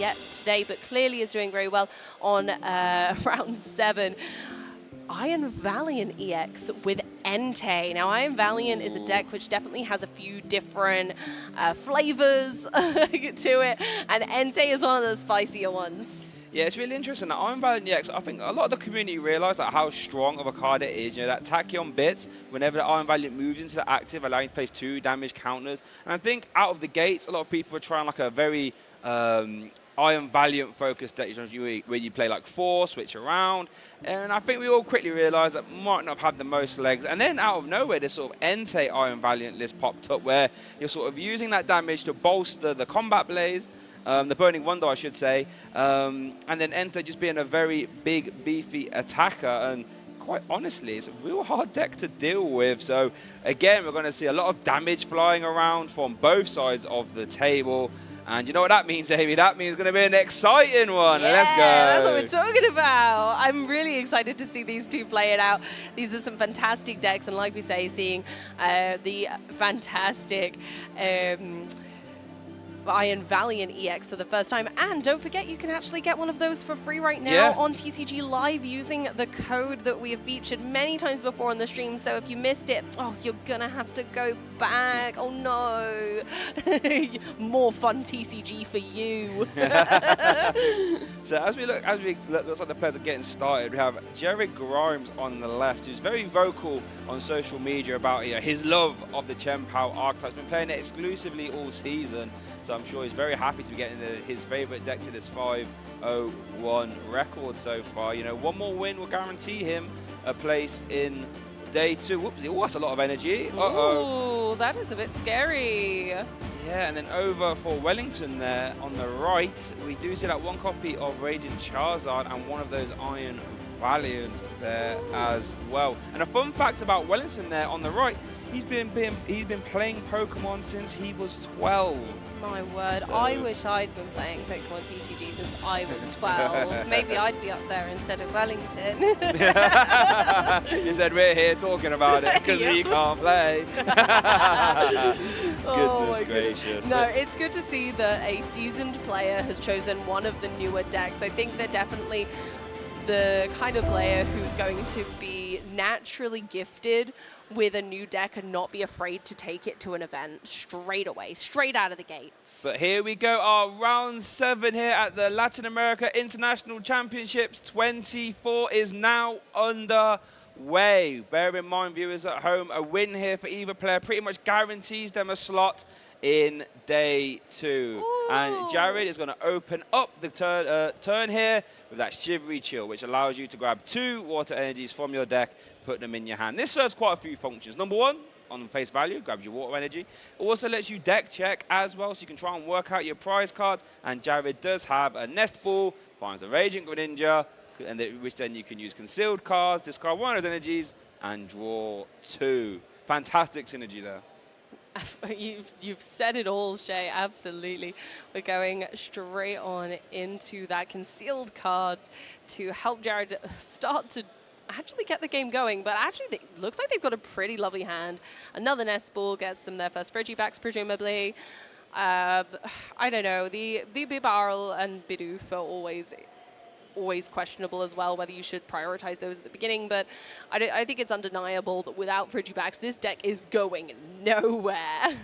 yet today, but clearly is doing very well on round 7. Iron Valiant EX with Entei. Now, Iron Valiant is a deck which definitely has a few different flavors to it, and Entei is one of the spicier ones. Yeah, it's really interesting. That Iron Valiant EX, I think a lot of the community realised like, how strong of a card it is. You know, that Tachyon bits, whenever the Iron Valiant moves into the active, allowing you to place 2 damage counters. And I think out of the gates, a lot of people are trying like a very Iron Valiant focused deck, where you play like 4, switch around. And I think we all quickly realised that might not have had the most legs. And then out of nowhere, this sort of Entei Iron Valiant list popped up where you're sort of using that damage to bolster the Combat Blaze. The Burning Wonder, I should say, and then Entei just being a very big, beefy attacker, and quite honestly, it's a real hard deck to deal with. So again, we're going to see a lot of damage flying around from both sides of the table. And you know what that means, Amy? That means it's going to be an exciting one. Yeah, Let's go. That's what we're talking about. I'm really excited to see these two play it out. These are some fantastic decks, and like we say, seeing the fantastic Iron Valiant EX for the first time. And don't forget, you can actually get one of those for free right now on TCG Live using the code that we have featured many times before on the stream. So if you missed it, oh, you're gonna have to go back. Oh no. More fun TCG for you. So as we look, looks like the players are getting started. We have Jared Grimes on the left, who's very vocal on social media about his love of the Chen Pao archetype. He's been playing it exclusively all season. So I'm sure he's very happy to be getting his favourite deck to this 5-0-1 record so far. You know, one more win will guarantee him a place in day 2. Whoops, oh, that's a lot of energy. Uh-oh. Ooh, that is a bit scary. Yeah, and then over for Wellington there on the right, we do see that one copy of Raging Charizard and one of those Iron Valiant there as well. And a fun fact about Wellington there on the right, he's been playing Pokemon since he was 12. My word, so I wish I'd been playing Pokemon TCG since I was 12. Maybe I'd be up there instead of Wellington. You said we're here talking about it because we can't play. Goodness gracious. No, it's good to see that a seasoned player has chosen one of the newer decks. I think they're definitely the kind of player who's going to be naturally gifted with a new deck and not be afraid to take it to an event straight away, straight out of the gates. But here we go, our round 7 here at the Latin America International Championships 24 is now underway. Bear in mind, viewers at home, a win here for either player pretty much guarantees them a slot in day 2. Ooh. And Jared is going to open up the turn here with that Shivery Chill, which allows you to grab 2 water energies from your deck, put them in your hand. This serves quite a few functions. Number 1, on face value, grabs your water energy. It also lets you deck check as well, so you can try and work out your prize cards. And Jared does have a Nest Ball, finds the Raging Greninja, which then you can use concealed cards, discard one of those energies, and draw 2. Fantastic synergy there. You've said it all, Shay, absolutely. We're going straight on into that concealed cards to help Jared start to actually get the game going, but actually it looks like they've got a pretty lovely hand. Another Nest Ball gets them their first Frigibacks, presumably. I don't know, the Bibarel and Bidoof are always questionable as well, whether you should prioritize those at the beginning, but I think it's undeniable that without Frigibacks, this deck is going nowhere.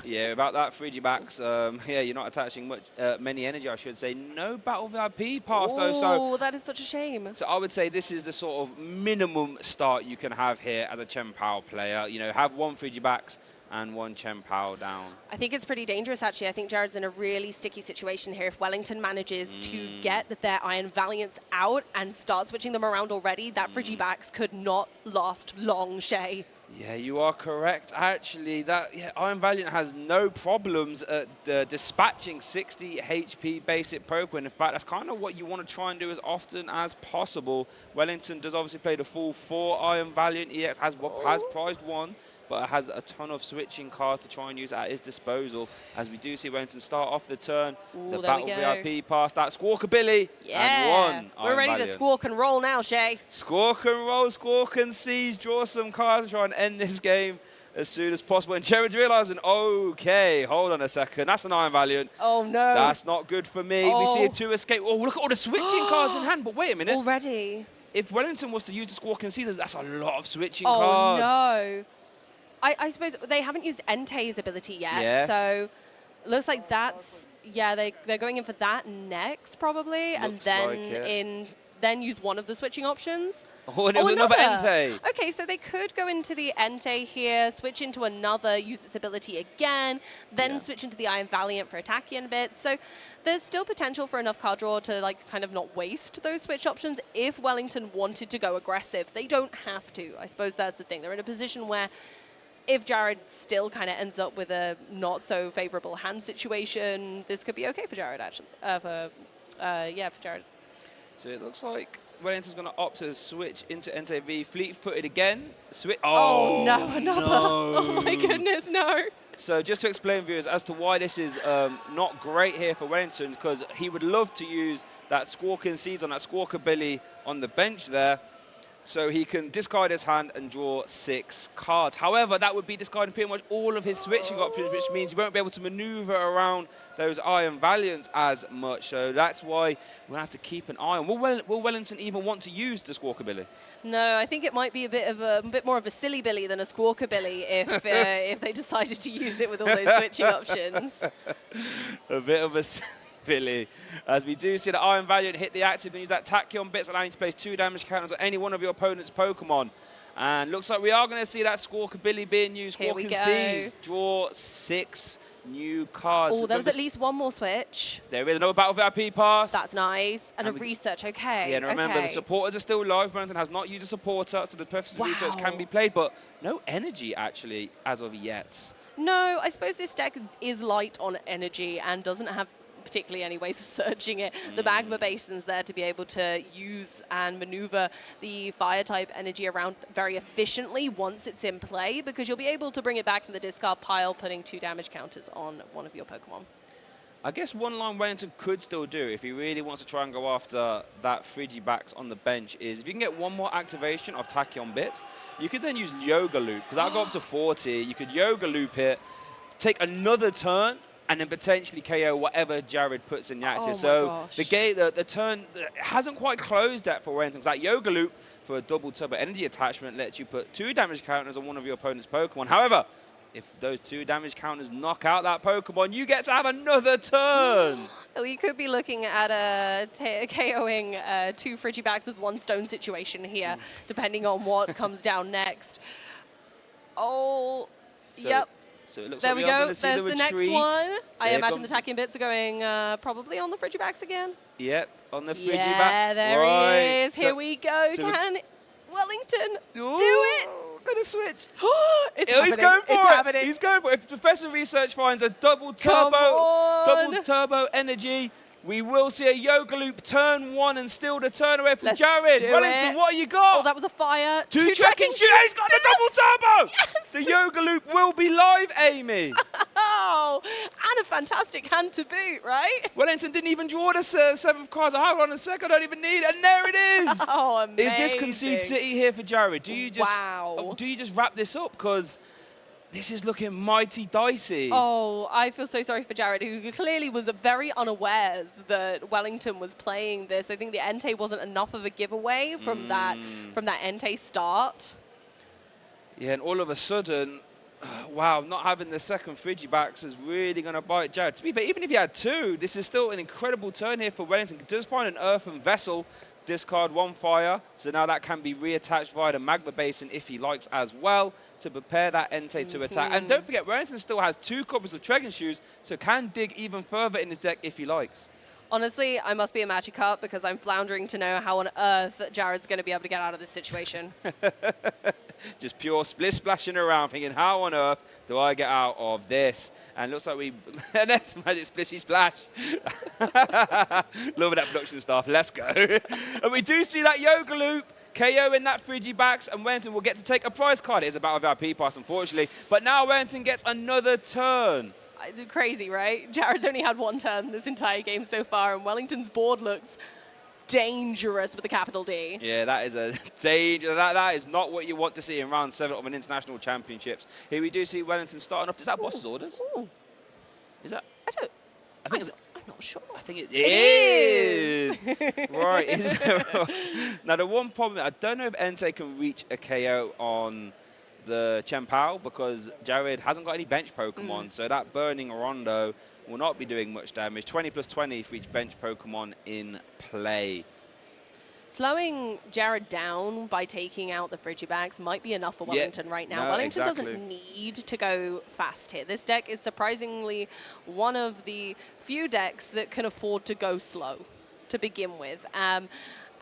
Yeah, about that Frigibacks, yeah, you're not attaching many energy, I should say. No Battle VIP pass, though. Oh, that is such a shame. So I would say this is the sort of minimum start you can have here as a Chen Pao player. You know, have 1 Frigibacks and 1 Chen Pao down. I think it's pretty dangerous, actually. I think Jared's in a really sticky situation here. If Wellington manages to get their Iron Valiants out and start switching them around already, that Frigibacks could not last long, Shay. Yeah, you are correct. Actually, Iron Valiant has no problems at dispatching 60 HP basic Pokemon. In fact, that's kind of what you want to try and do as often as possible. Wellington does obviously play the full 4 Iron Valiant. EX has prized 1. But it has a ton of switching cards to try and use at his disposal. As we do see Wellington start off the turn, the Battle VIP pass, that Squawkabilly, and 1 We're ready to squawk and roll now, Shay. Squawk and roll, squawk and seize, draw some cards, try and end this game. as soon as possible. And Jared's realizing, okay, hold on a second. That's an Iron Valiant. Oh, no. That's not good for me. Oh. We see a 2 escape. Oh, look at all the switching cards in hand. But wait a minute. Already? If Wellington was to use the Squawking Caesars, that's a lot of switching oh, cards. No. I suppose they haven't used Entei's ability yet. Yes. So looks like that's, yeah, they're going in for that next probably. Looks and then like then use one of the switching options. Oh, and it was another Entei. Okay, so they could go into the Entei here, switch into another, use its ability again, then switch into the Iron Valiant for Tachyon bits. So there's still potential for enough card draw to like kind of not waste those switch options if Wellington wanted to go aggressive. They don't have to. I suppose that's the thing. They're in a position where if Jared still kind of ends up with a not so favorable hand situation, this could be okay for Jared actually. For Jared. So it looks like Wellington's going to opt to switch into NTV. Fleet-footed again. Switch. Oh, no, another. No. Oh, my goodness, no. So just to explain, viewers, as to why this is not great here for Wellington, because he would love to use that Squawking Seeds on that Squawkabilly on the bench there, so he can discard his hand and draw 6 cards. However, that would be discarding pretty much all of his switching options, which means he won't be able to maneuver around those Iron Valiants as much. So that's why we'll have to keep an eye on. Will Wellington even want to use the Squawkabilly? No, I think it might be a bit more of a silly billy than a Squawkabilly if they decided to use it with all those switching options. A bit of a Billy, as we do see the Iron Valiant hit the active and use that Tachyon bits, allowing you to place 2 damage counters on any one of your opponent's Pokemon. And looks like we are going to see that Squawkabilly being used. Squawking Seas, draw 6 new cards. Oh, there was at least one more switch. There is another Battle VIP pass. That's nice. And a research, okay. Yeah, and remember, the supporters are still live. Wellington has not used a supporter, so the purpose of research can be played, but no energy, actually, as of yet. No, I suppose this deck is light on energy and doesn't have particularly any ways of searching it. The Magma Basin's there to be able to use and maneuver the Fire-type energy around very efficiently once it's in play, because you'll be able to bring it back from the discard pile, putting 2 damage counters on one of your Pokemon. I guess one line Wellington could still do if he really wants to try and go after that Frigibacks on the bench is if you can get one more activation of Tachyon bits, you could then use Yoga Loop, because that'll go up to 40. You could Yoga Loop it, take another turn, and then potentially KO whatever Jared puts in the active. So the turn hasn't quite closed yet for Wellington. That Yoga Loop for a double turbo energy attachment lets you put 2 damage counters on one of your opponent's Pokemon. However, if those 2 damage counters knock out that Pokemon, you get to have another turn. We could be looking at a KOing 2 Frigibacks with 1 stone situation here, depending on what comes down next. Oh, yep. So it looks there like we go. There's the next one. I imagine the Tachyon bits are going probably on the Frigibacks again. Yep, on the Frigiback. Yeah, there he is. Here we go. Can Wellington do it? Gonna switch. It's happening. He's going for it's it. Happening. He's going for it. If Professor Research finds a double turbo energy, we will see a Yoga Loop turn 1 and steal the turn away from Jared. Wellington, what you got? Oh, that was a fire. 2 tracking shoes. He's got the double turbo. Yes. The Yoga Loop will be live, Amy. Oh, and a fantastic hand to boot, right? Wellington didn't even draw the 7th card. Hold on a sec, I don't even need it. And there it is. Oh, amazing. Is this Concede City here for Jared? Do you just do you just wrap this up? Because this is looking mighty dicey. Oh, I feel so sorry for Jared, who clearly was very unawares that Wellington was playing this. I think the Entei wasn't enough of a giveaway from that Entei start. Yeah, and all of a sudden, wow, not having the second Frigibacks is really going to bite Jared. To be fair, even if he had 2, this is still an incredible turn here for Wellington. He does find an Earthen Vessel, discard 1 fire, so now that can be reattached via the Magma Basin if he likes as well, to prepare that Entei to attack. And don't forget, Wellington still has 2 copies of Tregan Shoes, so can dig even further in his deck if he likes. Honestly, I must be a Magikarp because I'm floundering to know how on earth Jared's going to be able to get out of this situation. Just pure splashing around, thinking, how on earth do I get out of this? And looks like and that's Magic Splishy Splash. Loving that production stuff. Let's go. And we do see that Yoga Loop. KO in that Frigibacks, and Wellington will get to take a prize card. It is a Battle VIP pass, unfortunately. But now Wellington gets another turn. Crazy, right? Jared's only had 1 turn this entire game so far, and Wellington's board looks dangerous with a capital D. Yeah, that is a danger. That is not what you want to see in round 7 of an international championships. Here we do see Wellington starting off. Is that boss's orders? Ooh. Is that? I think I'm not sure. I think it is. Right. Now, the one problem, I don't know if Entei can reach a KO on the Chen Pao because Jared hasn't got any bench Pokemon, so that Burning Rondo will not be doing much damage. 20 plus 20 for each bench Pokemon in play. Slowing Jared down by taking out the Frigibax might be enough for Wellington right now. Wellington doesn't need to go fast here. This deck is surprisingly one of the few decks that can afford to go slow to begin with.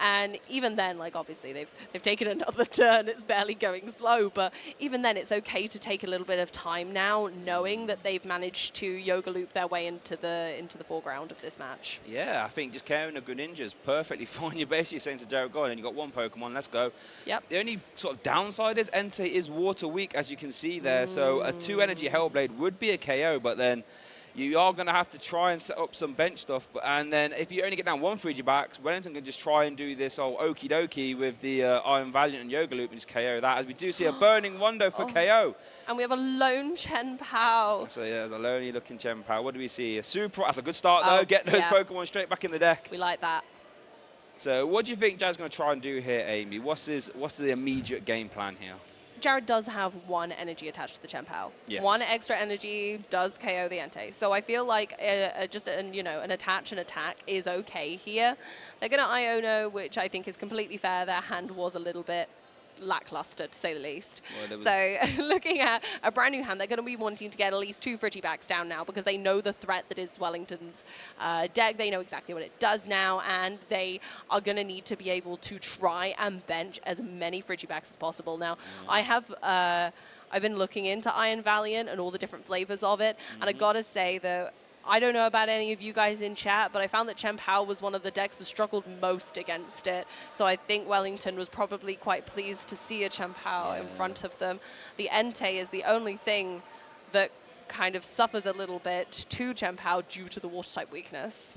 And even then, like obviously they've taken another turn. It's barely going slow, but even then, it's okay to take a little bit of time now, knowing that they've managed to yoga loop their way into the foreground of this match. Yeah, I think just carrying a Greninja is perfectly fine. You're basically saying to Jared, go on, and you've got one Pokemon, let's go. Yep. The only sort of downside is Entei is water weak, as you can see there. So a 2-energy Hellblade would be a KO, but then you are going to have to try and set up some bench stuff. And then if you only get down one Frigibax, Wellington can just try and do this old okie dokie with the Iron Valiant and Yoga Loop and just KO that, as we do see a Burning Rondo for KO. And we have a lone Chen Pao. So yeah, there's a lonely looking Chen Pao. What do we see? A Super, that's a good start though. Get those Pokemon straight back in the deck. We like that. So what do you think Jared's going to try and do here, Amy? What's the immediate game plan here? Jared does have one energy attached to the Chen Pao. Yes. One extra energy does KO the Entei. So I feel like just an attach and attack is okay here. They're going to Iono, which I think is completely fair. Their hand was a little bit lackluster, to say the least. Well, so looking at a brand new hand, they're going to be wanting to get at least 2 Frigibax down now because they know the threat that is Wellington's deck. They know exactly what it does now, and they are going to need to be able to try and bench as many Frigibax as possible. Now, I've been looking into Iron Valiant and all the different flavors of it, and I got to say that I don't know about any of you guys in chat, but I found that Chen Pao was one of the decks that struggled most against it. So I think Wellington was probably quite pleased to see a Chen Pao in front of them. The Entei is the only thing that kind of suffers a little bit to Chen Pao due to the water-type weakness.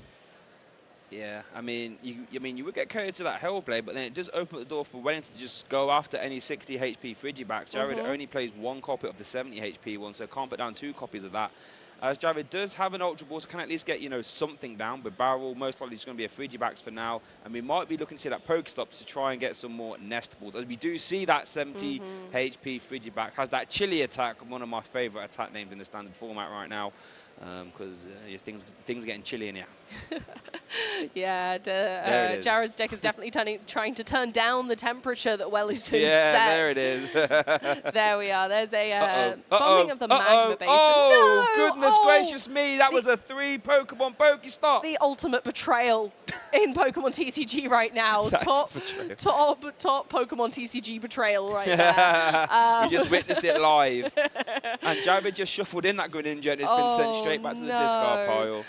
Yeah, I mean, you would get carried to that Hellblade, but then it does open the door for Wellington to just go after any 60 HP Frigibax. Jared only plays 1 copy of the 70 HP one, so can't put down 2 copies of that. As Jared does have an Ultra Ball, so can at least get, something down. With Barrel, most likely it's going to be a Frigibax for now. And we might be looking to see that Pokestops to try and get some more Nest Balls. As we do see that 70 HP Frigibax has that Chili attack, one of my favorite attack names in the standard format right now. Because things are getting chilly in here. Yeah, Jared's deck is definitely trying to turn down the temperature that Wellington set. Yeah, there it is. There we are. There's a bombing of the Magma Basin. Oh, no! Goodness gracious me. That was a 3 Pokemon Pokestop. The ultimate betrayal in Pokemon TCG right now. Top Pokemon TCG betrayal right there. We just witnessed it live. And Jared just shuffled in that Greninja and it's been sent straight back to the discard pile.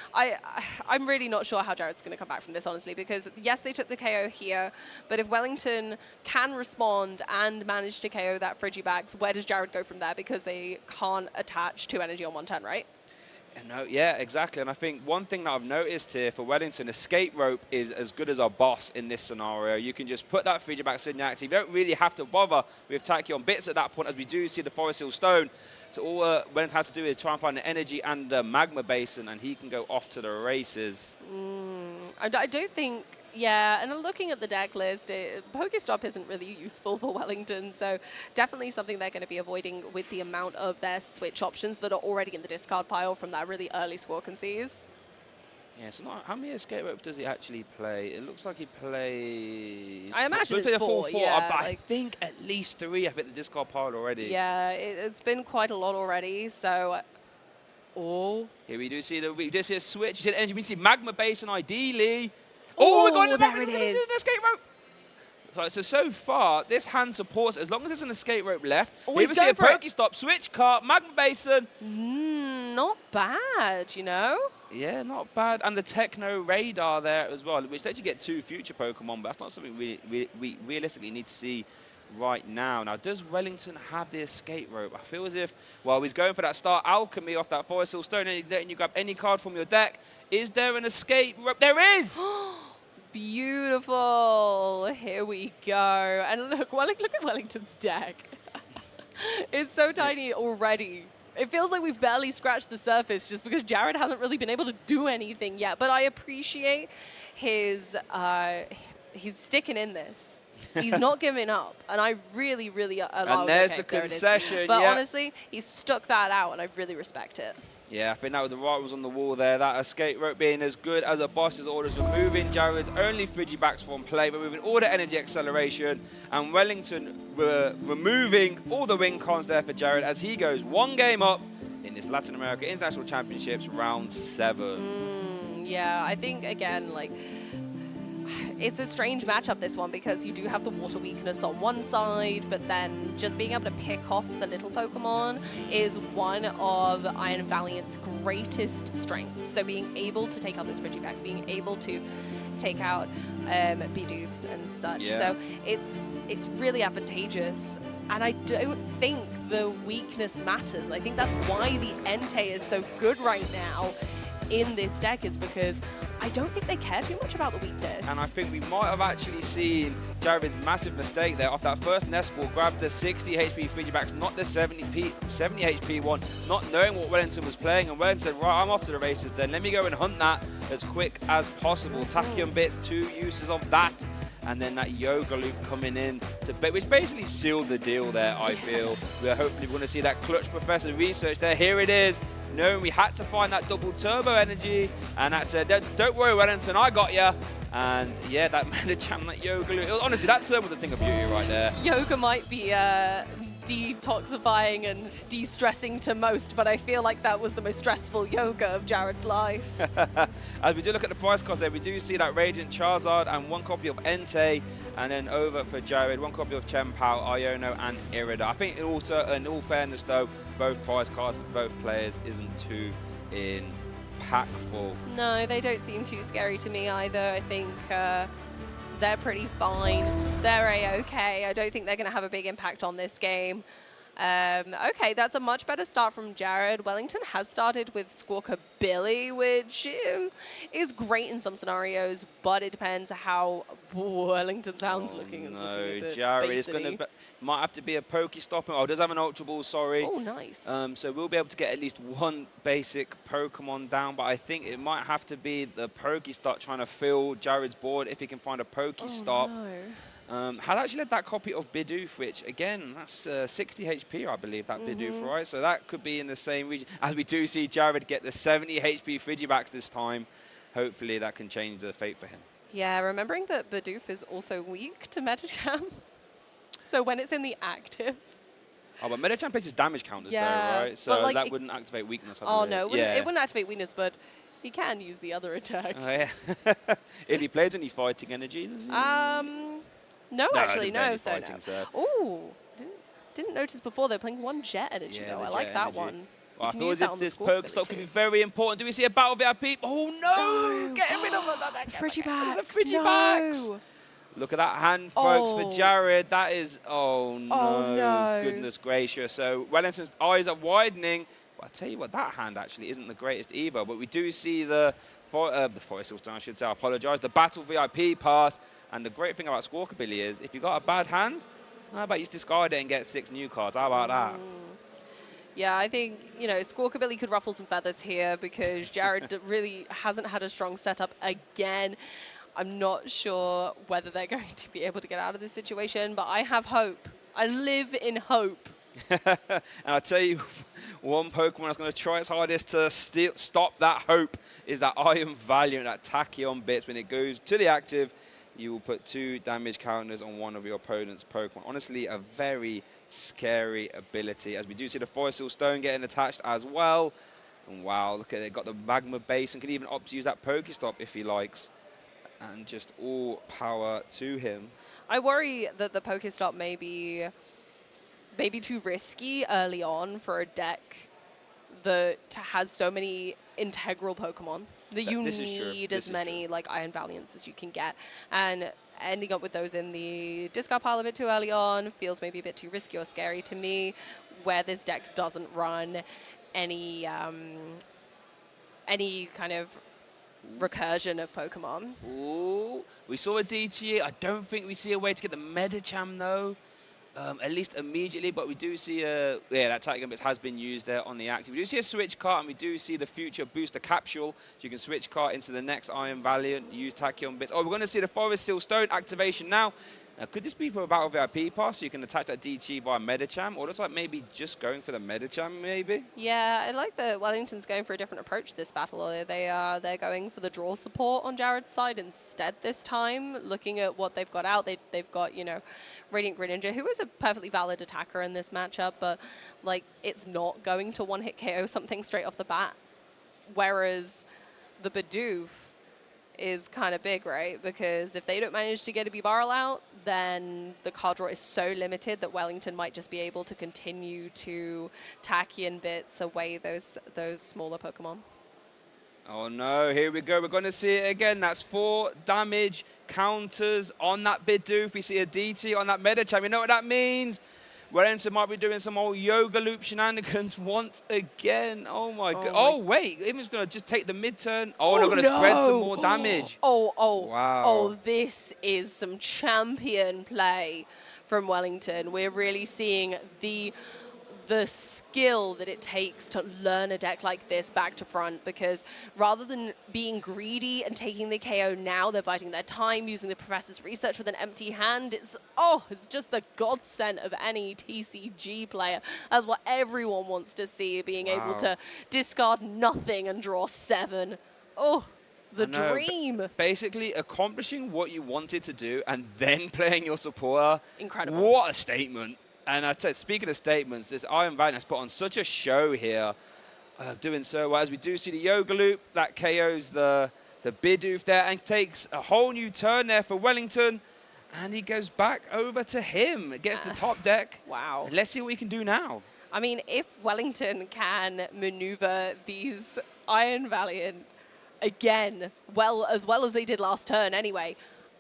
I'm really not sure how Jared's going to come back from this, honestly, because yes, they took the KO here, but if Wellington can respond and manage to KO that Frigibax, where does Jared go from there? Because they can't attach 2 energy on 1 turn, right? No, yeah, exactly. And I think one thing that I've noticed here for Wellington, Escape Rope is as good as a boss in this scenario. You can just put that Frigibax in active. You don't really have to bother with Tachyon Bits at that point, as we do see the Forest Hill Stone. So all Wellington has to do is try and find the energy and the Magma Basin, and he can go off to the races. I don't think... Yeah, and looking at the deck list, Pokestop isn't really useful for Wellington, so definitely something they're going to be avoiding with the amount of their switch options that are already in the discard pile from that really early score concedes. Yeah, so how many Escape Rope does he actually play? It looks like he plays... I imagine it's 4, yeah. But I think at least 3 have hit the discard pile already. Yeah, it's been quite a lot already, so... Here we do see a switch. We see the energy. We see Magma Basin ideally. Oh, we got there it is. An Escape Rope. Right, so far, this hand supports, as long as there's an Escape Rope left. Here we see a Pokestop, Switch Cart, Magma Basin. Not bad, Yeah, not bad. And the Techno Radar there as well, which lets you get 2 future Pokemon, but that's not something we realistically need to see right now. Now, does Wellington have the Escape Rope? I feel as if, well, he's going for that Star Alchemy off that Forest Hill Stone and letting you grab any card from your deck. Is there an Escape Rope? There is! Beautiful. Here we go. And look at Wellington's deck. It's so tiny already. It feels like we've barely scratched the surface just because Jared hasn't really been able to do anything yet. But I appreciate his, he's sticking in this. He's not giving up. And I really, really allow. And there's okay, the there concession. But yeah. honestly, he stuck that out, and I really respect it. Yeah, I think that was the right was on the wall there. That escape rope being as good as a boss's orders, removing Jared's only Frigibacks from play, removing all the energy acceleration, and Wellington removing all the win cons there for Jared as he goes one game up in this Latin America International Championships round 7. Yeah, I think, again, like, it's a strange matchup, this one, because you do have the water weakness on one side, but then just being able to pick off the little Pokemon is one of Iron Valiant's greatest strengths. So being able to take out those Frigibacks, being able to take out Bidoofs and such. Yeah. So it's really advantageous. And I don't think the weakness matters. I think that's why the Entei is so good right now in this deck, is because I don't think they care too much about the weakness. And I think we might have actually seen Jared's massive mistake there off that first Nest Ball, grabbed the 60 HP Frigibacks, not the 70 HP one, not knowing what Wellington was playing, and Wellington said, right, I'm off to the races then, let me go and hunt that as quick as possible. Tachyon Bits, 2 uses of that, and then that Yoga Loop coming in, which basically sealed the deal there, I feel. We're hopefully going to see that Clutch Professor research there. Here it is. No, we had to find that double turbo energy, and that said, don't worry, Wellington, I got ya. And yeah, that Medicham, that Yoga Loop, honestly, that turbo was a thing of beauty right there. Yoga might be detoxifying and de-stressing to most, but I feel like that was the most stressful yoga of Jared's life. As we do look at the price cost there, we do see that Radiant Charizard and 1 copy of Entei, and then over for Jared, 1 copy of Chien-Pao, Iono, and Irida. I think also, in all fairness though, both price cards for both players isn't too impactful. No, they don't seem too scary to me either. I think they're pretty fine. They're A-okay. I don't think they're going to have a big impact on this game. Okay, that's a much better start from Jared. Wellington has started with Squawkabilly, which is great in some scenarios, but it depends how Wellington sounds looking. It's looking a bit Jared is basily. going to might have to be a Pokestop. Oh, does have an Ultra Ball, sorry. Oh, nice. So we'll be able to get at least one basic Pokemon down, but I think it might have to be the Pokestop trying to fill Jared's board if he can find a Pokestop. Oh, no. Had actually led that copy of Bidoof, which again, that's 60 HP, I believe, that Bidoof, right? So that could be in the same region. As we do see Jared get the 70 HP Frigibacks this time, hopefully that can change the fate for him. Yeah, remembering that Bidoof is also weak to Medicham. So when it's in the active. Oh, but Medicham places damage counters though, right? So like that wouldn't activate weakness, I Oh, believe. no, it wouldn't activate weakness, but he can use the other attack. Oh, yeah. If he plays any fighting energy, does he? No, actually, no. So fighting, no. so. Oh, didn't notice before they're playing 1 jet energy though. the I like jet that energy. one. Well, I can feel use as that if on the this Squawkabilly Pokestop could be too. very important. Do we see a battle VIP? Oh no! No. Getting rid of The Frigibacks. the Frigibacks. No. Look at that hand, folks, Oh. for Jared. That is, oh no, Oh, no. goodness gracious. So Wellington's eyes are widening. But I tell you what, that hand actually isn't the greatest either. But we do see the Forest Stone, I should say, I apologize. The Battle VIP pass. And the great thing about Squawkabilly is if you've got a bad hand, how about you just discard it and get 6 new cards? How about that? Yeah, I think, Squawkabilly could ruffle some feathers here because Jared really hasn't had a strong setup again. I'm not sure whether they're going to be able to get out of this situation, but I have hope. I live in hope. And I'll tell you, one Pokemon that's going to try its hardest to stop that hope is that Iron Valiant, that Tachyon Bits. When it goes to the active, you will put 2 damage counters on one of your opponent's Pokemon. Honestly, a very scary ability, as we do see the Forest Stone getting attached as well. And wow, look at it, got the Magma Base and can even opt to use that Pokestop if he likes. And just all power to him. I worry that the Pokestop may be too risky early on for a deck that has so many integral Pokemon that you need as many like Iron Valiants as you can get. And ending up with those in the discard pile a bit too early on feels maybe a bit too risky or scary to me, where this deck doesn't run any kind of recursion of Pokemon. Ooh, we saw a DT. I don't think we see a way to get the Medicham though. At least immediately, but we do see that Tachyon Bits has been used there on the active. We do see a switch cart, and we do see the future booster capsule. So you can switch cart into the next Iron Valiant, use Tachyon Bits. Oh, we're going to see the Forest Seal Stone activation now. Could this be for a Battle VIP pass so you can attach that DT via Medicham? Or looks like maybe just going for the Medicham, maybe? Yeah, I like that Wellington's going for a different approach this battle. They're going for the draw support on Jared's side instead this time, looking at what they've got out. They've got, Radiant Greninja, who is a perfectly valid attacker in this matchup, but, like, it's not going to one-hit KO something straight off the bat. Whereas the Bidoof is kind of big, right? Because if they don't manage to get a B-Barrel out, then the card draw is so limited that Wellington might just be able to continue to Tachyon Bits away those smaller Pokemon. Oh no, here we go. We're going to see it again. That's 4 damage counters on that Bidoof. We see a DT on that Medicham. You know what that means? Wellington might be doing some old yoga loop shenanigans once again. Oh my god. Oh wait, Evan's going to just take the mid-turn. Oh, they're going to spread some more damage. Wow. Oh, this is some champion play from Wellington. We're really seeing the skill that it takes to learn a deck like this back to front, because rather than being greedy and taking the KO now, they're biding their time, using the professor's research with an empty hand. It's just the godsend of any TCG player. That's what everyone wants to see, being able to discard nothing and draw 7. Oh, the dream. Basically accomplishing what you wanted to do and then playing your supporter. Incredible. What a statement. And I said, speaking of statements, this Iron Valiant has put on such a show here, doing so well. As we do see the Yoga Loop, that KOs the Bidoof there and takes a whole new turn there for Wellington. And he goes back over to him, gets the top deck. Wow. And let's see what he can do now. I mean, if Wellington can maneuver these Iron Valiant again, as well as they did last turn anyway,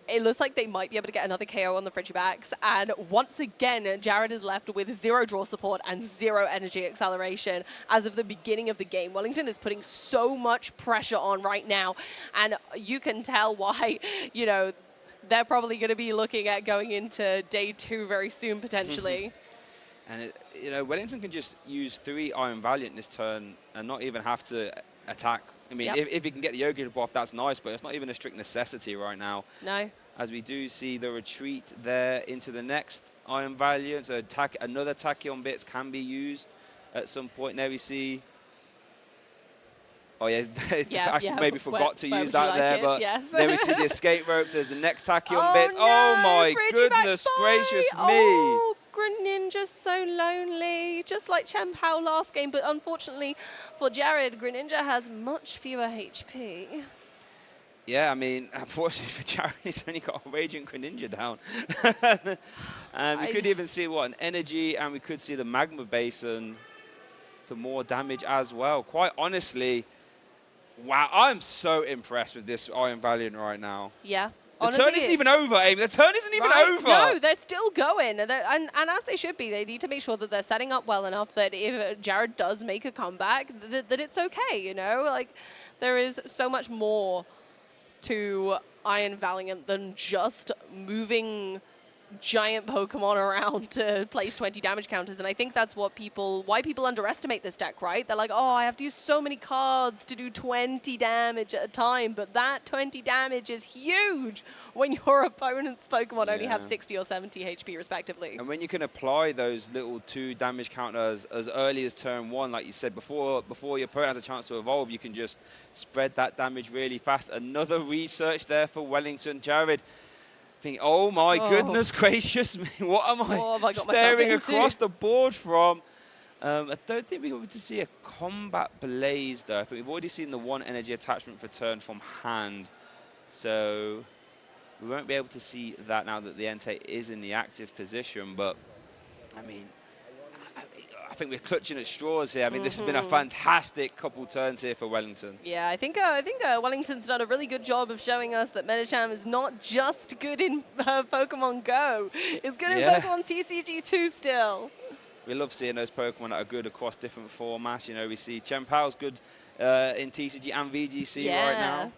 it looks like they might be able to get another KO on the Frigibacks. And once again, Jared is left with 0 draw support and 0 energy acceleration as of the beginning of the game. Wellington is putting so much pressure on right now. And you can tell why, they're probably going to be looking at going into day 2 very soon, potentially. And, Wellington can just use 3 Iron Valiant this turn and not even have to attack. I mean, if he can get the Yogi Loop off, that's nice, but it's not even a strict necessity right now. No. As we do see the retreat there into the next Iron Valiant, so another Tachyon Bits can be used at some point. There we see... Oh, yeah, actually maybe forgot to use that there, but then we see the escape ropes as the next Tachyon Bits. No, oh my goodness gracious me! Greninja's so lonely, just like Chen Pao last game, but unfortunately for Jared, Greninja has much fewer HP. Yeah, I mean, unfortunately for Jared, he's only got a Raging Greninja down. And we could even see, an energy, and we could see the Magma Basin for more damage as well. Quite honestly, wow, I'm so impressed with this Iron Valiant right now. Yeah. The turn isn't even over, Amy. The turn isn't even over. No, they're still going. And as they should be. They need to make sure that they're setting up well enough that if Jared does make a comeback, that it's okay, Like, there is so much more to Iron Valiant than just moving giant Pokemon around to place 20 damage counters. And I think that's why people underestimate this deck, right? They're like, oh, I have to use so many cards to do 20 damage at a time. But that 20 damage is huge when your opponent's Pokemon only have 60 or 70 HP respectively. And when you can apply those little 2 damage counters as early as turn 1, like you said, before your opponent has a chance to evolve, you can just spread that damage really fast. Another research there for Wellington. Jared, oh my goodness gracious me, what am I staring across the board from? I don't think we're going to see a Combat Blaze though. I think we've already seen the 1 energy attachment for turn from hand. So we won't be able to see that now that the Entei is in the active position. But I mean, I think we're clutching at straws here. I mean, this has been a fantastic couple turns here for Wellington. Yeah, I think Wellington's done a really good job of showing us that Medicham is not just good in Pokemon Go. It's good in Pokemon TCG too still. We love seeing those Pokemon that are good across different formats. We see Chen Pao's good in TCG and VGC right now.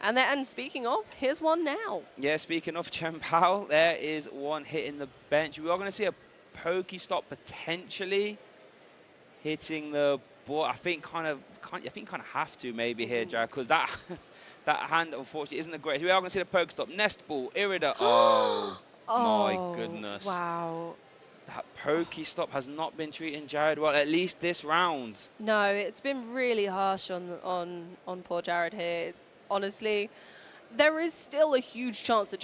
And speaking of, here's one now. Yeah, speaking of Chen Pao, there is one hitting the bench. We are going to see a Pokestop potentially hitting the board. I think kind of have to maybe here, Jared, because that that hand unfortunately isn't the greatest. We are going to see the Pokestop. Nest Ball, Irida. Oh, my goodness. Wow. That Pokestop has not been treating Jared well, at least this round. No, it's been really harsh on poor Jared here. Honestly, there is still a huge chance that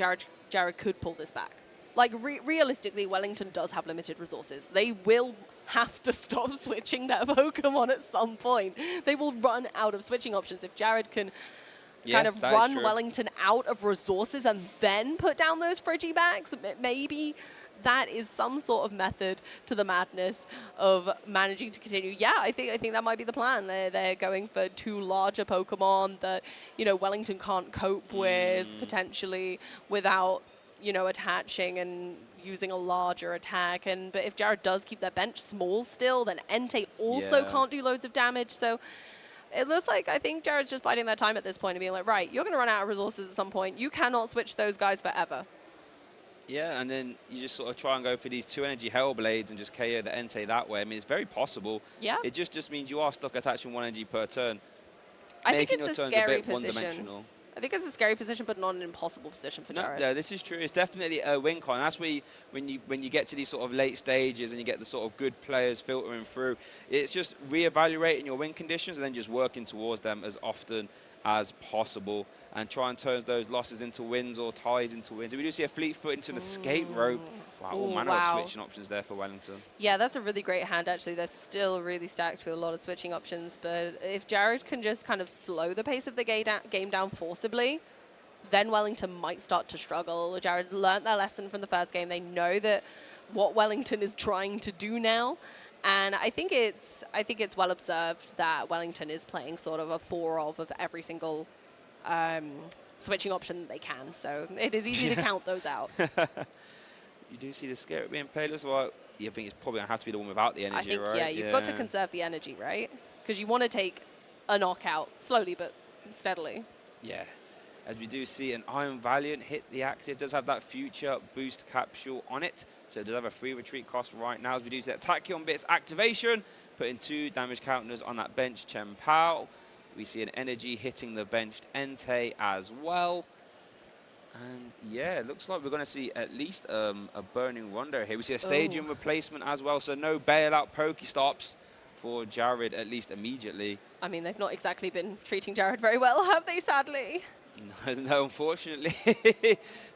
Jared could pull this back. Like, realistically, Wellington does have limited resources. They will have to stop switching their Pokemon at some point. They will run out of switching options. If Jared can kind of run Wellington out of resources and then put down those Frigibags, maybe that is some sort of method to the madness of managing to continue. Yeah, I think that might be the plan. They're going for two larger Pokemon that, you know, Wellington can't cope with potentially without, you know, attaching and using a larger attack. But if Jared does keep their bench small still, then Entei also can't do loads of damage. So it looks like I think Jared's just biding their time at this point and being like, right, you're going to run out of resources at some point. You cannot switch those guys forever. Yeah, and then you just sort of try and go for these 2 energy Hellblades and just KO the Entei that way. I mean, it's very possible. Yeah. It just means you are stuck attaching 1 energy per turn. I think it's a scary position. One-dimensional. I think it's a scary position, but not an impossible position for Jared. No, this is true. It's definitely a win con. That's where when you get to these sort of late stages and you get the sort of good players filtering through, it's just reevaluating your win conditions and then just working towards them as often as possible and try and turn those losses into wins or ties into wins. If we do see a fleet foot into an escape rope, all manner of switching options there for Wellington. Yeah, that's a really great hand, actually. They're still really stacked with a lot of switching options, but if Jared can just kind of slow the pace of the game down forcibly, then Wellington might start to struggle. Jared's learnt their lesson from the first game. They know that what Wellington is trying to do now. And I think it's well observed that Wellington is playing sort of a 4 of every single switching option they can. So it is easy to count those out. You do see the Scarab being played as well. You think it's probably going to have to be the one without the energy, I think, right? yeah, you've got to conserve the energy, right? Because you want to take a knockout slowly but steadily. Yeah. As we do see an Iron Valiant hit the active, does have that future boost capsule on it. So it does have a free retreat cost right now. As we do see that Tachyon Bits activation, putting 2 damage counters on that bench Chen Pao. We see an energy hitting the benched Entei as well. And yeah, it looks like we're going to see at least a Burning Rondo here. We see a Stadium replacement as well, so no bailout Pokestops for Jared, at least immediately. I mean, they've not exactly been treating Jared very well, have they, sadly? No, unfortunately,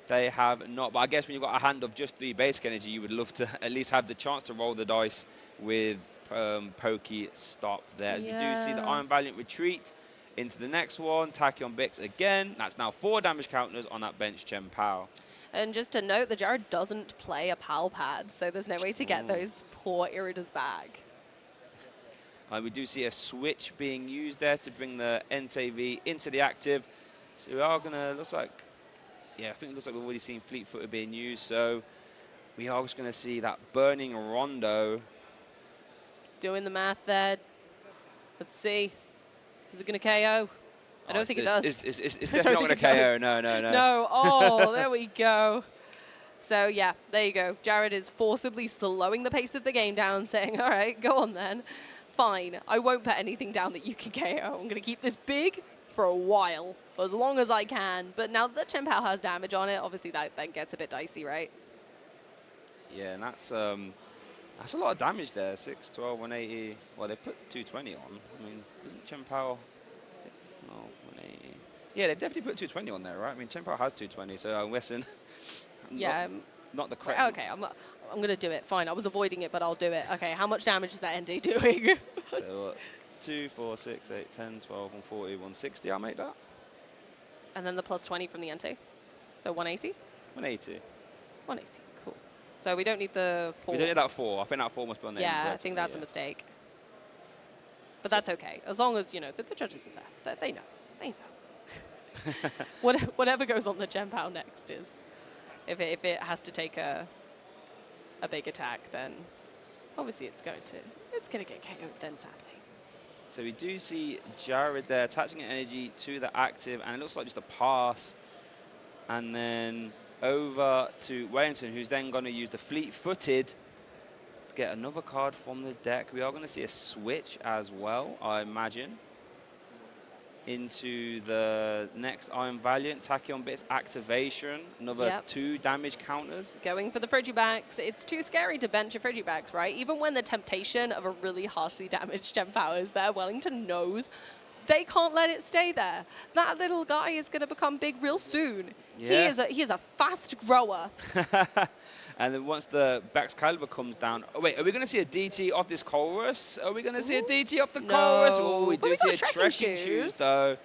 they have not. But I guess when you've got a hand of just 3 basic energy, you would love to at least have the chance to roll the dice with Pokestop there. Yeah. We do see the Iron Valiant retreat into the next one. Tachyon Bix again. That's now 4 damage counters on that bench Chen Pao. And just to note, the Jared doesn't play a Pal Pad, so there's no way to get those poor Iridas back. We do see a switch being used there to bring the NTV into the active. So we are going to, looks like, yeah, I think it looks like we've already seen Fleet Footer being used. So we are just going to see that Burning Rondo. Doing the math there. Let's see. Is it going to KO? I don't think it does. It's definitely not going to KO. No. No. Oh, there we go. So, yeah, there you go. Jared is forcibly slowing the pace of the game down, saying, all right, go on then. Fine. I won't put anything down that you can KO. I'm going to keep this big for a while, for as long as I can. But now that Chen Pao has damage on it, obviously that then gets a bit dicey, right? Yeah, and that's a lot of damage there. 6, 12, 180. Well, they put 220 on. I mean, doesn't Chen Pao... 6, 12, 180. Yeah, they've definitely put 220 on there, right? I mean, Chen Pao has 220, so I'm guessing... yeah. Not the correct... Okay, I'm going to do it. Fine, I was avoiding it, but I'll do it. Okay, how much damage is that ND doing? So, 2, 4, 6, 8, 10, 12, 140, 160, I'll make that. And then the plus 20 from the NT. So 180? 180. 180, cool. So we don't need the 4. We don't need that 4. I think that 4 must be on there. Yeah, I think that's a mistake. But that's okay. As long as, you know, the judges are there. They know. They know. Whatever goes on the Chen Pao next is, if it has to take a big attack, then obviously it's going to get KO'd then, sadly. So we do see Jared there attaching energy to the active, and it looks like just a pass. And then over to Wellington, who's then going to use the fleet-footed to get another card from the deck. We are going to see a switch as well, I imagine, into the next Iron Valiant. Tachyon Bits activation, another 2 damage counters. Going for the Frigibacks. It's too scary to bench a Frigibacks, right? Even when the temptation of a really harshly damaged Gem Power is there, Wellington knows they can't let it stay there. That little guy is going to become big real soon. Yeah. He is a fast grower. And then once the Bax Caliber comes down, oh wait, are we going to see a DT off this Chorus? Are we going to see a DT off the Chorus? Oh, we do see a trekking shoes though.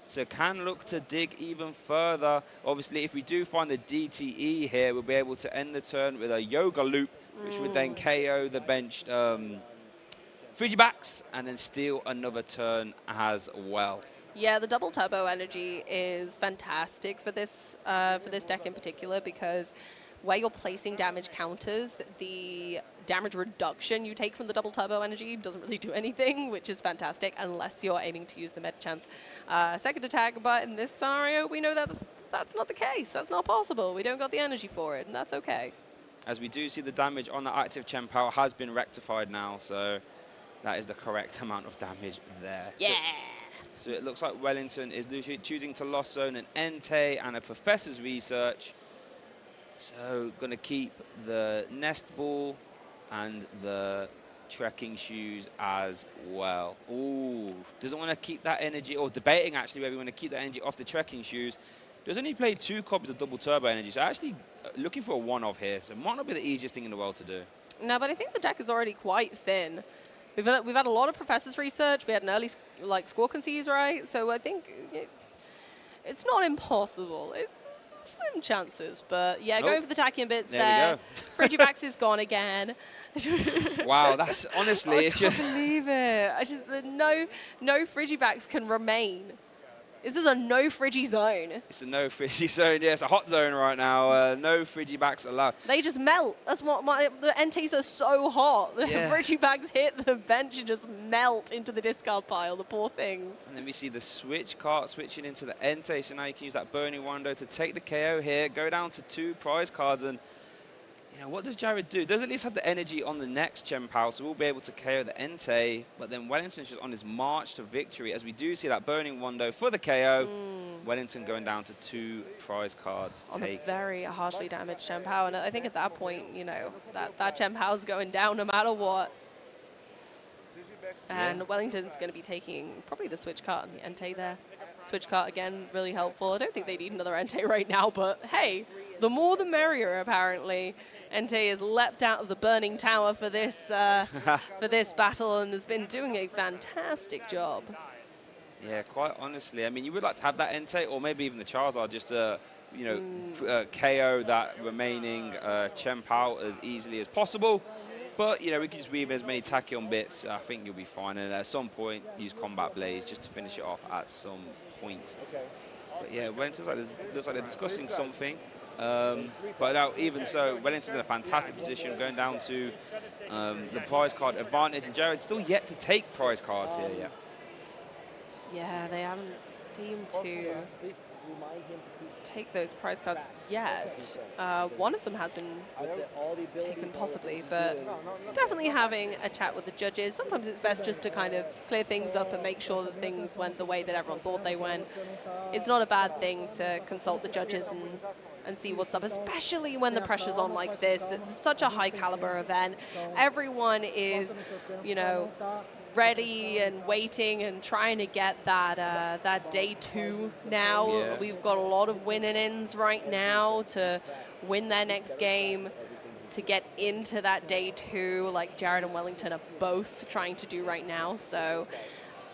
So can look to dig even further. Obviously, if we do find the DTE here, we'll be able to end the turn with a Yoga Loop, which would then KO the benched Frigibacks and then steal another turn as well. Yeah, the double turbo energy is fantastic for this deck in particular, because where you're placing damage counters, the damage reduction you take from the double turbo energy doesn't really do anything, which is fantastic, unless you're aiming to use the Medichance second attack. But in this scenario, we know that's not the case. That's not possible. We don't got the energy for it, and that's okay. As we do see the damage on the active Gem Power has been rectified now, so that is the correct amount of damage there. Yeah. So it looks like Wellington is choosing to Lost Zone an Entei and a Professor's Research. So going to keep the Nest Ball and the Trekking Shoes as well. Ooh, doesn't want to keep that energy, or debating actually whether we want to keep that energy off the Trekking Shoes. Does only play 2 copies of double turbo energy, so actually looking for a one-off here. So it might not be the easiest thing in the world to do. No, but I think the deck is already quite thin. We've had a lot of Professor's Research. We had an early Squawk and Seize, right? So I think it's not impossible. It's slim chances, but yeah, going for the Tachyon Bits there. Frigibacks is gone again. Wow, that's honestly, I can't believe it. No Frigibacks can remain. This is a no Friggy zone. It's a no Friggy zone. Yeah, it's a hot zone right now. No Frigibacks allowed. They just melt. That's what the Enteis are so hot. The Frigibacks hit the bench and just melt into the discard pile. The poor things. And then we see the switch card switching into the Entei. So now you can use that Burning Wando to take the KO here. Go down to 2 prize cards, and what does Jared do? Does at least have the energy on the next Gem Power, so we'll be able to KO the Entei. But then Wellington's just on his march to victory, as we do see that Burning Wando for the KO. Wellington going down to 2 prize cards. On a very harshly damaged Gem Power, and I think at that point, that Gem Power's going down no matter what. And Wellington's going to be taking probably the switch card and the Entei there. Switch card again, really helpful. I don't think they need another Entei right now, but hey, the more the merrier apparently. Entei has leapt out of the burning tower for this battle and has been doing a fantastic job. Yeah, quite honestly. I mean, you would like to have that Entei, or maybe even the Charizard, just to KO that remaining Gem Power as easily as possible. But we can just weave in as many Tachyon Bits. I think you'll be fine. And at some point, use Combat Blaze just to finish it off at some point. But yeah, Wellington's looks like they're discussing something. But now, even so, Wellington's in a fantastic position, going down to the prize card advantage, and Jared's still yet to take prize cards here yet. Yeah, they haven't seemed to take those prize cards yet. One of them has been taken possibly, but definitely having a chat with the judges. Sometimes it's best just to kind of clear things up and make sure that things went the way that everyone thought they went. It's not a bad thing to consult the judges and see what's up, especially when the pressure's on like this. It's such a high caliber event. Everyone is, ready and waiting and trying to get that day 2 now. Yeah. We've got a lot of win-ins right now to win their next game, to get into that day 2, like Jared and Wellington are both trying to do right now. So,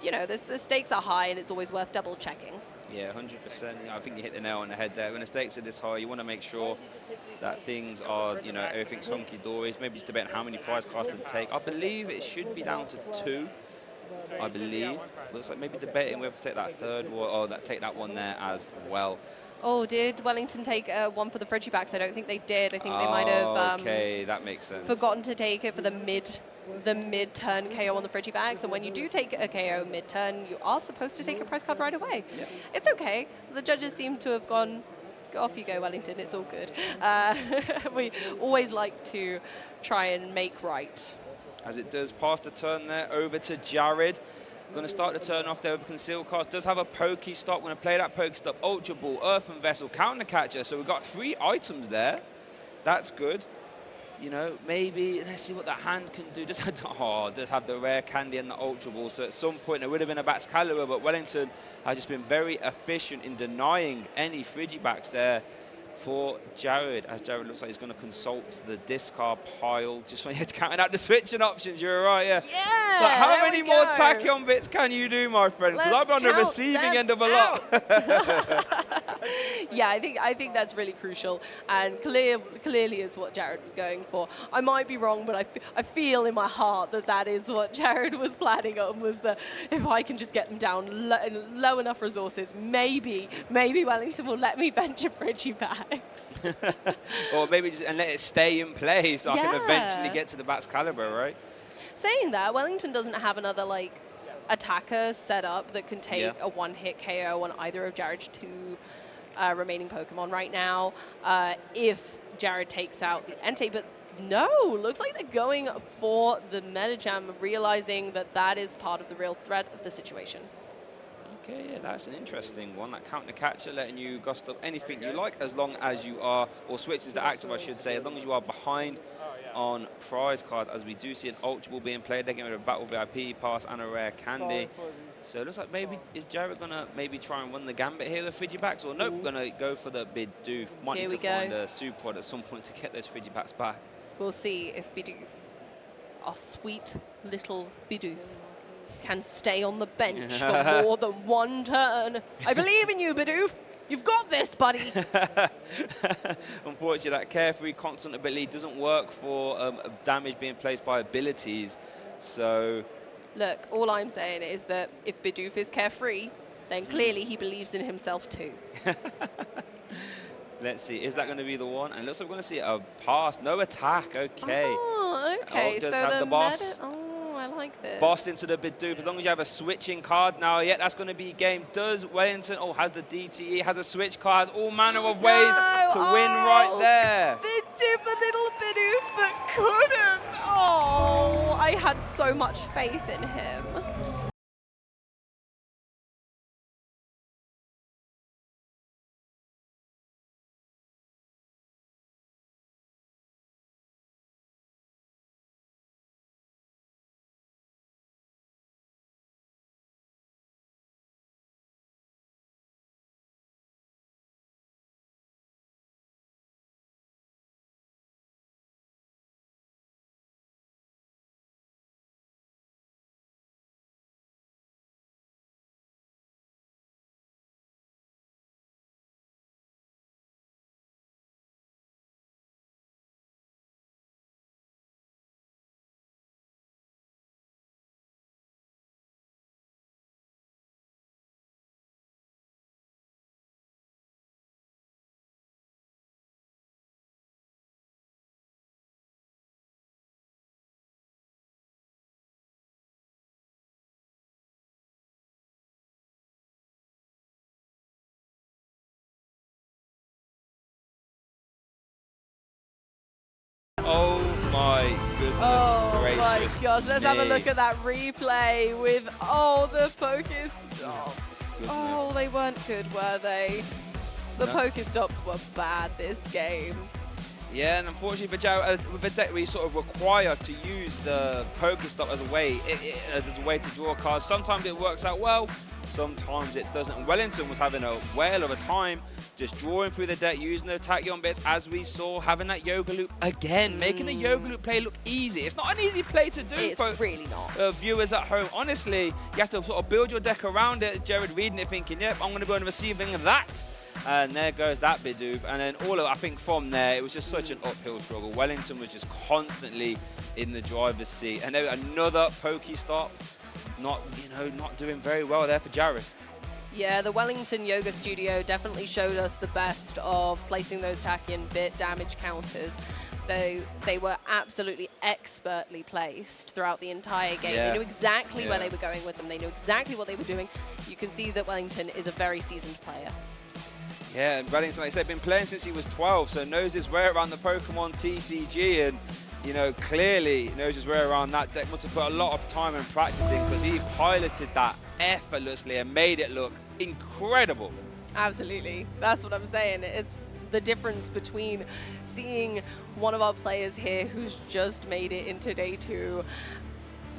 the stakes are high, and it's always worth double checking. Yeah, 100%. I think you hit the nail on the head there. When the stakes are this high, you want to make sure that things are, everything's hunky-dory. Maybe just debating how many prize cards to take. I believe it should be down to 2. I believe. Looks like maybe debating we have to take that third one, or take that one there as well. Oh, did Wellington take one for the Frigibacks? I don't think they did. I think they might have okay, that makes sense. Forgotten to take it for the the mid-turn KO on the Frigibags, and when you do take a KO mid-turn, you are supposed to take a prize card right away. Yeah. It's okay. The judges seem to have gone, off you go, Wellington, it's all good. We always like to try and make right. As it does pass the turn there over to Jared. Going to start the turn off there with concealed cards. Does have a Pokestop. Going to play that Pokestop. Ultra Ball, Earthen Vessel, Counter Catcher. So we've got 3 items there. That's good. You know, maybe let's see what that hand can do. Does have the rare candy and the Ultra Ball. So at some point there would have been a Baxcalibur, but Wellington has just been very efficient in denying any Frigibacks there for Jared, as Jared looks like he's going to consult the discard pile just when you're counting out the switching options. You're right, yeah. Yeah. But how many more Tachyon bits can you do, my friend? Because I've been on the receiving end of a lot. Yeah, I think that's really crucial, and clearly is what Jared was going for. I might be wrong, but I feel in my heart that is what Jared was planning on, was that if I can just get them down low enough resources, maybe Wellington will let me bench a Frigibags. Or maybe just and let it stay in play so I can eventually get to the Baxcalibur, right? Saying that, Wellington doesn't have another attacker set up that can take a one-hit KO on either of Jared's 2 remaining Pokemon right now. If Jared takes out the Entei, but no, looks like they're going for the Medicham, realizing that is part of the real threat of the situation. Okay, yeah, that's an interesting one. That Counter Catcher letting you gust up anything you like as long as you are, or switches to active, I should say, as long as you are behind on prize cards, as we do see an Ultra Ball being played. They're getting rid of Battle VIP pass and a rare candy. So it looks like maybe, is Jared going to maybe try and run the gambit here with Frigibacks, or nope, going to go for the Bidoof. Might need to find a Superrod at some point to get those Frigibacks back. We'll see if Bidoof, our sweet little Bidoof, can stay on the bench for more than one turn. I believe in you, Bidoof. You've got this, buddy. Unfortunately, that carefree constant ability doesn't work for damage being placed by abilities. So, look, all I'm saying is that if Bidoof is carefree, then clearly he believes in himself too. Let's see, is that going to be the one? And it looks like we're going to see a pass, no attack. Okay. Oh, okay. Oh, does so have the boss. I like this. Boss into the Bidoof, as long as you have a switching card now, that's going to be game. Does Wellington, has the DTE, has a switch card, has all manner of ways to win right there. Bidoof, the little Bidoof that couldn't. Oh, I had so much faith in him. Oh my goodness gracious. My gosh, let's have a look at that replay with the Pokestops. Oh, they weren't good, were they? The Pokestops were bad this game. Yeah, and unfortunately, with a deck where you sort of require to use the Pokestop as a way to draw cards, sometimes it works out well, sometimes it doesn't. And Wellington was having a whale of a time just drawing through the deck, using the Tachyon bits, as we saw, having that Yoga Loop again, making the Yoga Loop play look easy. It's not an easy play to do. It's really not. Viewers at home, honestly, you have to sort of build your deck around it. Jared reading it, thinking, yep, I'm going to be on the receiving of that. And there goes that Bidoof. And then I think from there, it was just such an uphill struggle. Wellington was just constantly in the driver's seat. And there another Pokestop, not doing very well there for Jared. Yeah, the Wellington Yoga Studio definitely showed us the best of placing those tachyon bit damage counters. They were absolutely expertly placed throughout the entire game. Yeah. They knew exactly where Yeah. they were going with them. They knew exactly what they were doing. You can see that Wellington is a very seasoned player. Yeah, and Wellington, like I said, been playing since he was 12, so knows his way around the Pokemon TCG, and you know, clearly knows his way around that deck. Must have put a lot of time in practicing because he piloted that effortlessly and made it look incredible. Absolutely. That's what I'm saying. It's the difference between seeing one of our players here who's just made it into day 2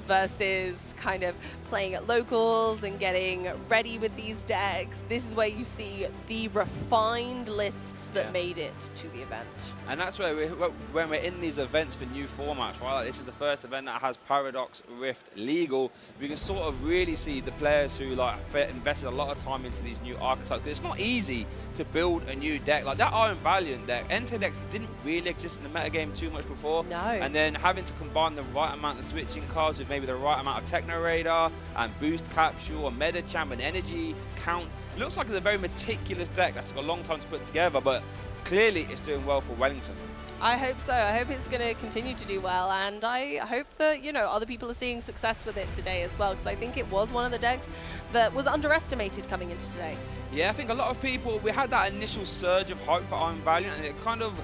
versus kind of playing at locals and getting ready with these decks. This is where you see the refined lists that made it to the event. And that's where when we're in these events for new formats, right? Like this is the first event that has Paradox Rift legal. We can sort of really see the players who like invested a lot of time into these new archetypes. It's not easy to build a new deck. Like that Iron Valiant deck, Entei decks didn't really exist in the metagame too much before. No. And then having to combine the right amount of switching cards with maybe the right amount of Techno Radar and Boost Capsule and Medicham and Energy Count. It looks like it's a very meticulous deck that took a long time to put together, but clearly it's doing well for Wellington. I hope so. I hope it's going to continue to do well, and I hope that, you know, other people are seeing success with it today as well, because I think it was one of the decks that was underestimated coming into today. Yeah, I think a lot of people, we had that initial surge of hype for Iron Valiant, and it kind of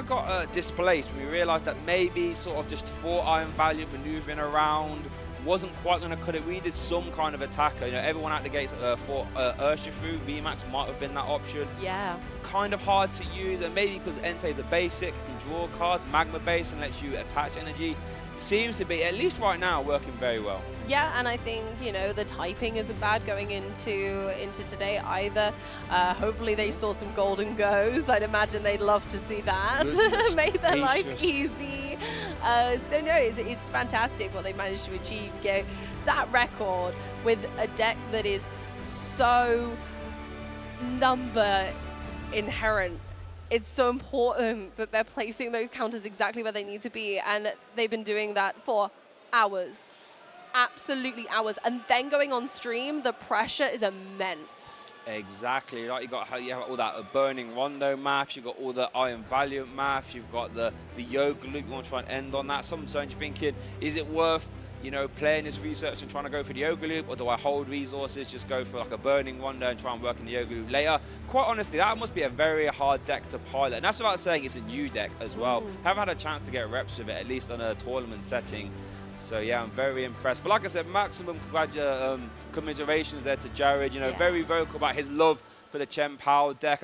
got displaced when we realized that maybe sort of just 4 Iron Valiant maneuvering around wasn't quite going to cut it. We needed some kind of attacker. You know, everyone out the gates for Urshifu, VMAX might have been that option. Yeah. Kind of hard to use, and maybe because Entei is a basic, can draw cards, Magma base, and lets you attach energy. Seems to be, at least right now, working very well. Yeah, and I think, you know, the typing isn't bad going into today either. Hopefully they saw some golden goes. I'd imagine they'd love to see that. Made their life easy. So no, it's fantastic what they managed to achieve. Get that record with a deck that is so number inherent. It's so important that they're placing those counters exactly where they need to be, and they've been doing that for hours. Absolutely hours. And then going on stream, the pressure is immense. Exactly. Like you have all that Burning Rondo maths, you've got all the Iron Valiant maths, you've got the Yoga Loop. You want to try and end on that. Sometimes you're thinking, is it worth, you know, playing this research and trying to go for the Yoga Loop, or do I hold resources, just go for like a Burning Rondo and try and work in the Yoga Loop later? Quite honestly, that must be a very hard deck to pilot. And that's without saying it's a new deck as well. Haven't had a chance to get reps with it, at least on a tournament setting. So yeah, I'm very impressed. But like I said, maximum commiserations there to Jared. You know, very vocal about his love for the Chen Pao deck.